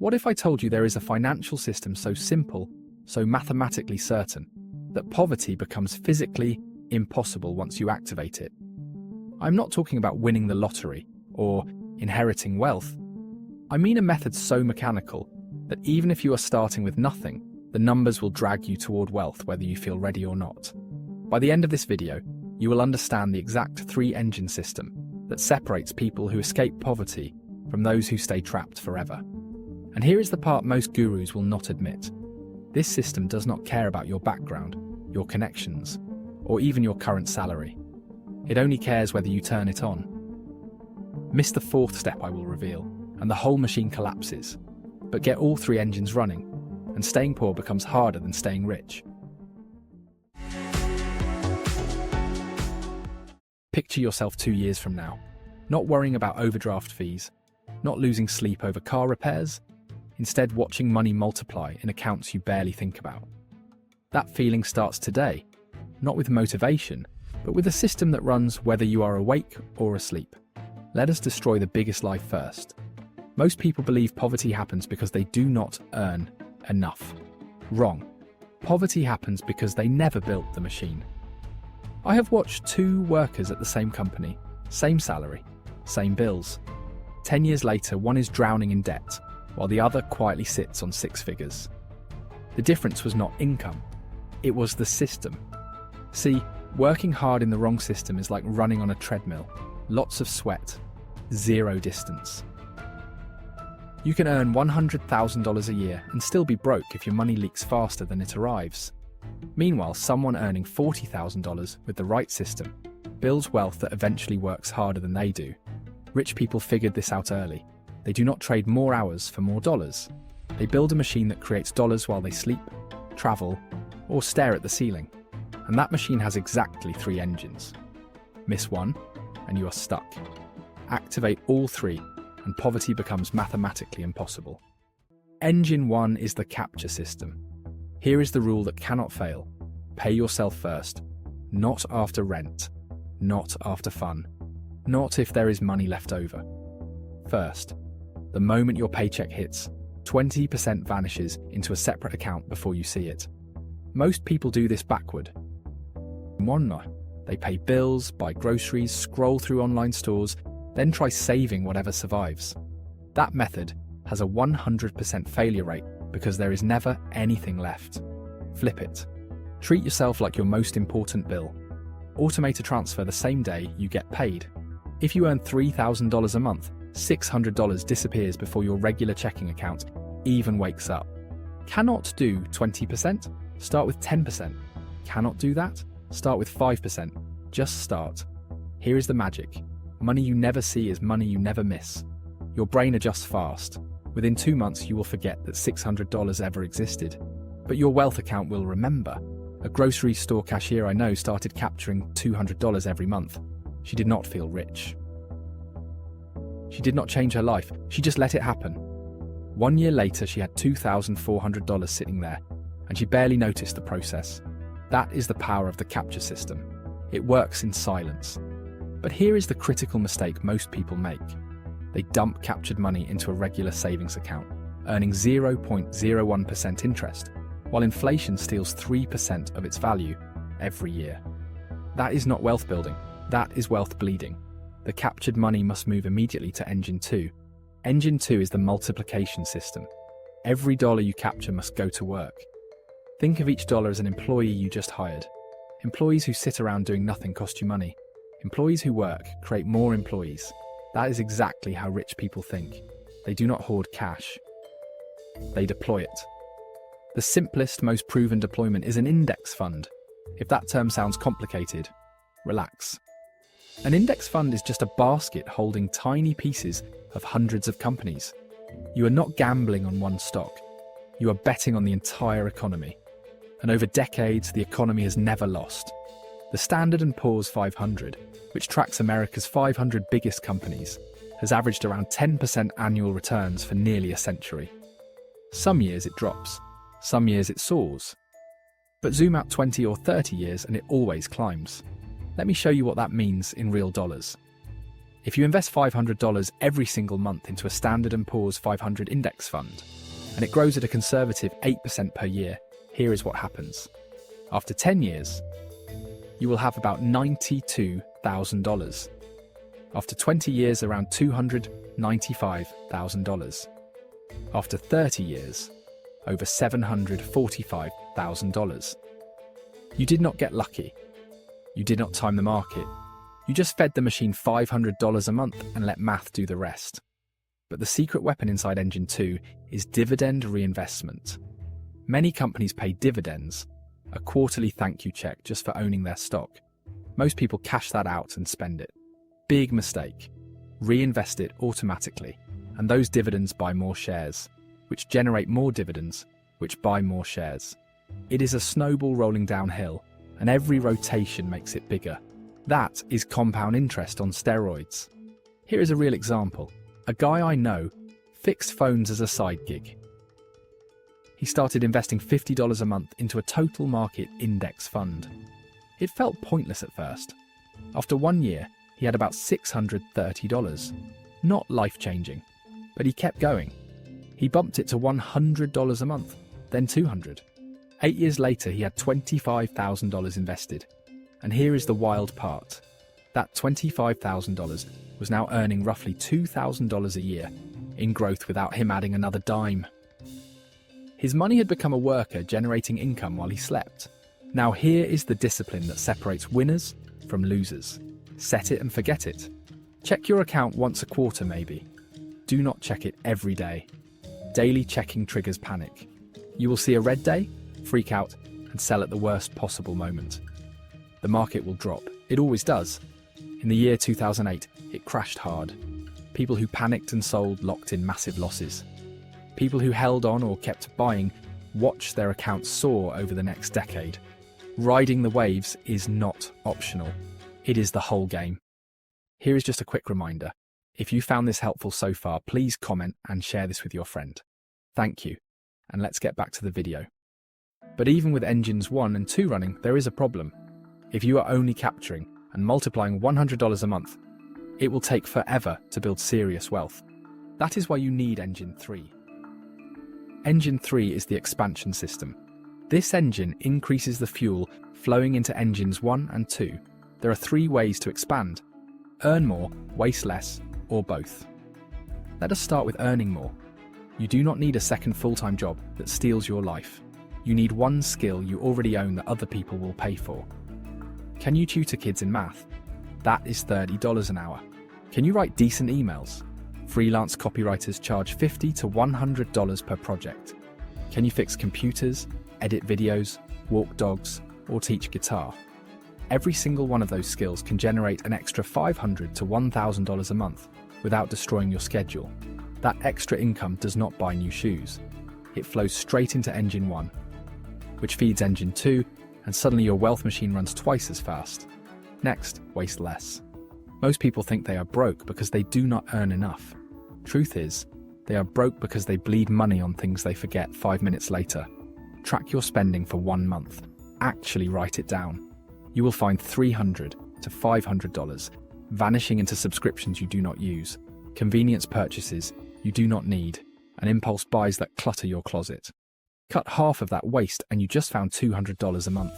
What if I told you there is a financial system so simple, so mathematically certain, that poverty becomes physically impossible once you activate it? I'm not talking about winning the lottery or inheriting wealth. I mean a method so mechanical that even if you are starting with nothing, the numbers will drag you toward wealth whether you feel ready or not. By the end of this video, you will understand the exact three-engine system that separates people who escape poverty from those who stay trapped forever. And here is the part most gurus will not admit. This system does not care about your background, your connections, or even your current salary. It only cares whether you turn it on. Miss the fourth step I will reveal, and the whole machine collapses. But get all three engines running, and staying poor becomes harder than staying rich. Picture yourself 2 years from now, not worrying about overdraft fees, not losing sleep over car repairs, instead watching money multiply in accounts you barely think about. That feeling starts today, not with motivation, but with a system that runs whether you are awake or asleep. Let us destroy the biggest lie first. Most people believe poverty happens because they do not earn enough. Wrong. Poverty happens because they never built the machine. I have watched 2 workers at the same company, same salary, same bills. 10 years later, one is drowning in debt, while the other quietly sits on 6 figures. The difference was not income, it was the system. See, working hard in the wrong system is like running on a treadmill. Lots of sweat, zero distance. You can earn $100,000 a year and still be broke if your money leaks faster than it arrives. Meanwhile, someone earning $40,000 with the right system builds wealth that eventually works harder than they do. Rich people figured this out early. They do not trade more hours for more dollars. They build a machine that creates dollars while they sleep, travel, or stare at the ceiling. And that machine has exactly 3 engines. Miss one, and you are stuck. Activate all 3, and poverty becomes mathematically impossible. Engine 1 is the capture system. Here is the rule that cannot fail. Pay yourself first, not after rent, not after fun, not if there is money left over. First, the moment your paycheck hits, 20% vanishes into a separate account before you see it. Most people do this backward. They pay bills, buy groceries, scroll through online stores, then try saving whatever survives. That method has a 100% failure rate because there is never anything left. Flip it. Treat yourself like your most important bill. Automate a transfer the same day you get paid. If you earn $3,000 a month, $600 disappears before your regular checking account even wakes up. Cannot do 20%? Start with 10%. Cannot do that? Start with 5%. Just start. Here is the magic. Money you never see is money you never miss. Your brain adjusts fast. Within 2 months, you will forget that $600 ever existed. But your wealth account will remember. A grocery store cashier I know started capturing $200 every month. She did not feel rich. She did not change her life. She just let it happen. 1 year later, she had $2,400 sitting there, and she barely noticed the process. That is the power of the capture system. It works in silence. But here is the critical mistake most people make. They dump captured money into a regular savings account, earning 0.01% interest, while inflation steals 3% of its value every year. That is not wealth building, that is wealth bleeding. The captured money must move immediately to Engine 2. Engine 2 is the multiplication system. Every dollar you capture must go to work. Think of each dollar as an employee you just hired. Employees who sit around doing nothing cost you money. Employees who work create more employees. That is exactly how rich people think. They do not hoard cash. They deploy it. The simplest, most proven deployment is an index fund. If that term sounds complicated, relax. An index fund is just a basket holding tiny pieces of hundreds of companies. You are not gambling on one stock. You are betting on the entire economy. And over decades, the economy has never lost. The Standard & Poor's 500, which tracks America's 500 biggest companies, has averaged around 10% annual returns for nearly a century. Some years it drops, some years it soars. But zoom out 20 or 30 years and it always climbs. Let me show you what that means in real dollars. If you invest $500 every single month into a Standard & Poor's 500 index fund, and it grows at a conservative 8% per year, here is what happens. After 10 years, you will have about $92,000. After 20 years, around $295,000. After 30 years, over $745,000. You did not get lucky. You did not time the market. You just fed the machine $500 a month and let math do the rest. But the secret weapon inside Engine 2 is dividend reinvestment. Many companies pay dividends, a quarterly thank you check just for owning their stock. Most people cash that out and spend it. Big mistake. Reinvest it automatically, and those dividends buy more shares, which generate more dividends, which buy more shares. It is a snowball rolling downhill, and every rotation makes it bigger. That is compound interest on steroids. Here is a real example. A guy I know fixed phones as a side gig. He started investing $50 a month into a total market index fund. It felt pointless at first. After 1 year, he had about $630. Not life-changing, but he kept going. He bumped it to $100 a month, then $200. 8 years later, he had $25,000 invested. And here is the wild part. That $25,000 was now earning roughly $2,000 a year in growth without him adding another dime. His money had become a worker generating income while he slept. Now here is the discipline that separates winners from losers. Set it and forget it. Check your account once a quarter maybe. Do not check it every day. Daily checking triggers panic. You will see a red day, freak out, and sell at the worst possible moment. The market will drop. It always does. In the year 2008, it crashed hard. People who panicked and sold locked in massive losses. People who held on or kept buying watched their accounts soar over the next decade. Riding the waves is not optional. It is the whole game. Here is just a quick reminder. If you found this helpful so far, please comment and share this with your friend. Thank you. And let's get back to the video. But even with engines 1 and 2 running, there is a problem. If you are only capturing and multiplying $100 a month, it will take forever to build serious wealth. That is why you need Engine 3. Engine 3 is the expansion system. This engine increases the fuel flowing into engines 1 and 2. There are 3 ways to expand: earn more, waste less, or both. Let us start with earning more. You do not need a second full-time job that steals your life. You need one skill you already own that other people will pay for. Can you tutor kids in math? That is $30 an hour. Can you write decent emails? Freelance copywriters charge $50 to $100 per project. Can you fix computers, edit videos, walk dogs, or teach guitar? Every single one of those skills can generate an extra $500 to $1,000 a month without destroying your schedule. That extra income does not buy new shoes. It flows straight into Engine 1, which feeds Engine 2, and suddenly your wealth machine runs twice as fast. Next, waste less. Most people think they are broke because they do not earn enough. Truth is, they are broke because they bleed money on things they forget 5 minutes later. Track your spending for 1 month. Actually write it down. You will find $300 to $500 vanishing into subscriptions you do not use, convenience purchases you do not need, and impulse buys that clutter your closet. Cut half of that waste and you just found $200 a month.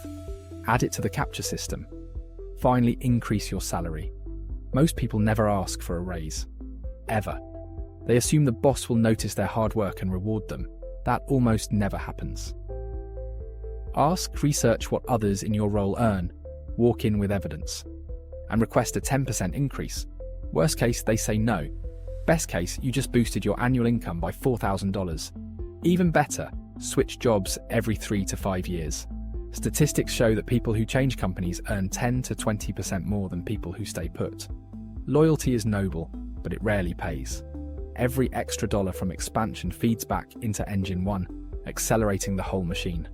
Add it to the capture system. Finally, increase your salary. Most people never ask for a raise. Ever. They assume the boss will notice their hard work and reward them. That almost never happens. Ask, research what others in your role earn, walk in with evidence, and request a 10% increase. Worst case, they say no. Best case, you just boosted your annual income by $4,000. Even better, switch jobs every 3 to 5 years. Statistics show that people who change companies earn 10 to 20% more than people who stay put. Loyalty is noble, but it rarely pays. Every extra dollar from expansion feeds back into Engine 1, accelerating the whole machine.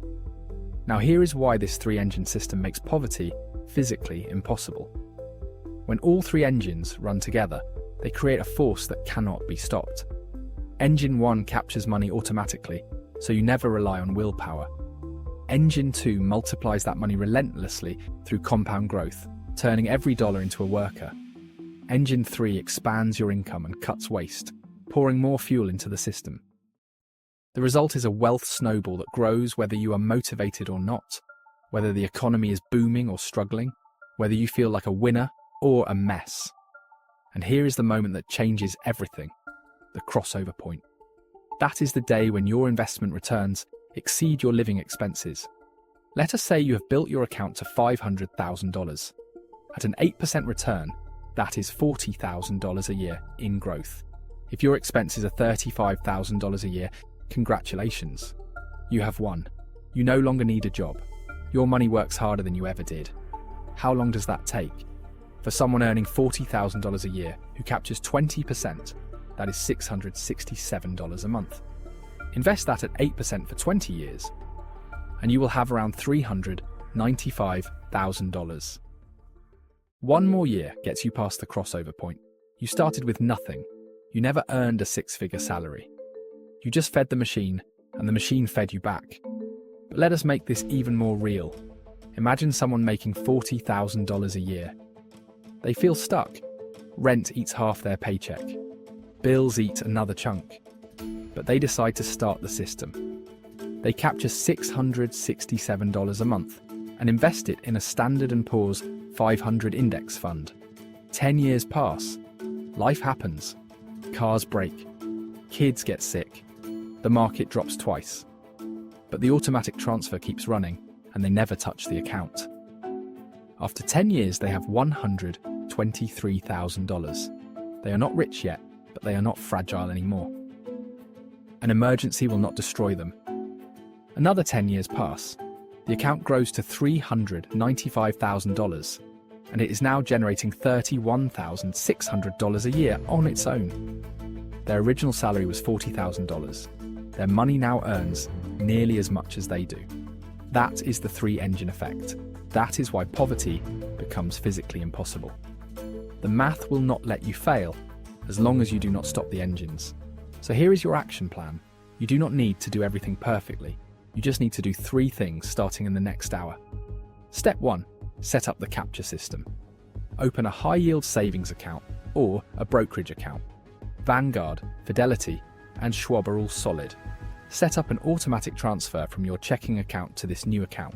Now here is why this 3-engine system makes poverty physically impossible. When all 3 engines run together, they create a force that cannot be stopped. Engine 1 captures money automatically, so you never rely on willpower. Engine 2 multiplies that money relentlessly through compound growth, turning every dollar into a worker. Engine 3 expands your income and cuts waste, pouring more fuel into the system. The result is a wealth snowball that grows whether you are motivated or not, whether the economy is booming or struggling, whether you feel like a winner or a mess. And here is the moment that changes everything, the crossover point. That is the day when your investment returns exceed your living expenses. Let us say you have built your account to $500,000. At an 8% return, that is $40,000 a year in growth. If your expenses are $35,000 a year, congratulations. You have won. You no longer need a job. Your money works harder than you ever did. How long does that take? For someone earning $40,000 a year who captures 20%, that is $667 a month. Invest that at 8% for 20 years, and you will have around $395,000. One more year gets you past the crossover point. You started with nothing. You never earned a six-figure salary. You just fed the machine, and the machine fed you back. But let us make this even more real. Imagine someone making $40,000 a year. They feel stuck. Rent eats half their paycheck. Bills eat another chunk. But they decide to start the system. They capture $667 a month and invest it in a Standard & Poor's 500 index fund. 10 years pass. Life happens. Cars break. Kids get sick. The market drops twice. But the automatic transfer keeps running, and they never touch the account. After 10 years, they have $123,000. They are not rich yet, but they are not fragile anymore. An emergency will not destroy them. Another 10 years pass. The account grows to $395,000, and it is now generating $31,600 a year on its own. Their original salary was $40,000. Their money now earns nearly as much as they do. That is the three-engine effect. That is why poverty becomes physically impossible. The math will not let you fail as long as you do not stop the engines. So here is your action plan. You do not need to do everything perfectly. You just need to do 3 things starting in the next hour. Step 1. Set up the capture system. Open a high-yield savings account or a brokerage account. Vanguard, Fidelity, and Schwab are all solid. Set up an automatic transfer from your checking account to this new account.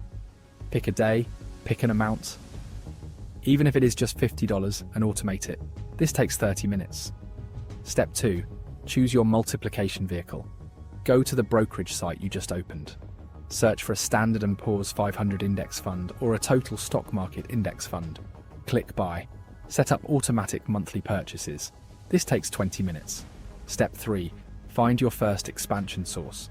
Pick a day, pick an amount. Even if it is just $50, and automate it. This takes 30 minutes. Step 2. Choose your multiplication vehicle. Go to the brokerage site you just opened. Search for a Standard & Poor's 500 index fund or a total stock market index fund. Click Buy. Set up automatic monthly purchases. This takes 20 minutes. Step 3. Find your first expansion source.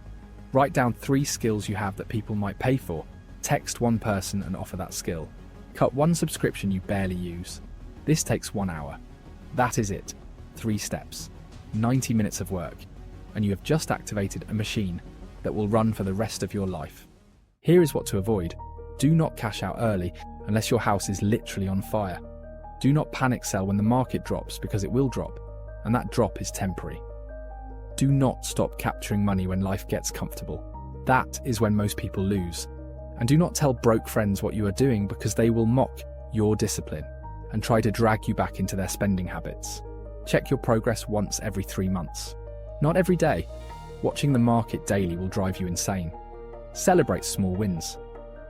Write down 3 skills you have that people might pay for. Text one person and offer that skill. Cut one subscription you barely use. This takes 1 hour. That is it. 3 steps. 90 minutes of work. And you have just activated a machine that will run for the rest of your life. Here is what to avoid. Do not cash out early unless your house is literally on fire. Do not panic sell when the market drops, because it will drop, and that drop is temporary. Do not stop capturing money when life gets comfortable. That is when most people lose. And do not tell broke friends what you are doing, because they will mock your discipline and try to drag you back into their spending habits. Check your progress once every 3 months. Not every day. Watching the market daily will drive you insane. Celebrate small wins.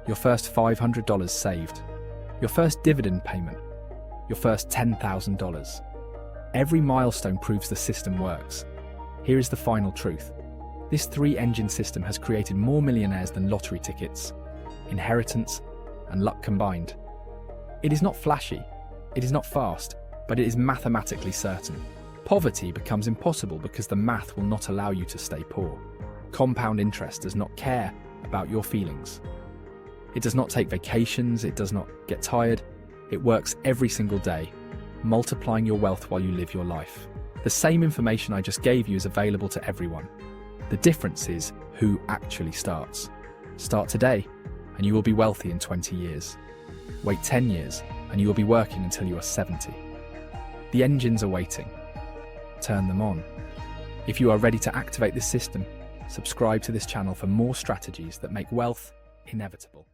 Your first $500 saved. Your first dividend payment. Your first $10,000. Every milestone proves the system works. Here is the final truth. This 3-engine system has created more millionaires than lottery tickets, inheritance, and luck combined. It is not flashy. It is not fast, but it is mathematically certain. Poverty becomes impossible because the math will not allow you to stay poor. Compound interest does not care about your feelings. It does not take vacations, it does not get tired. It works every single day, multiplying your wealth while you live your life. The same information I just gave you is available to everyone. The difference is who actually starts. Start today, and you will be wealthy in 20 years. Wait 10 years, and you will be working until you are 70. The engines are waiting. Turn them on. If you are ready to activate this system, subscribe to this channel for more strategies that make wealth inevitable.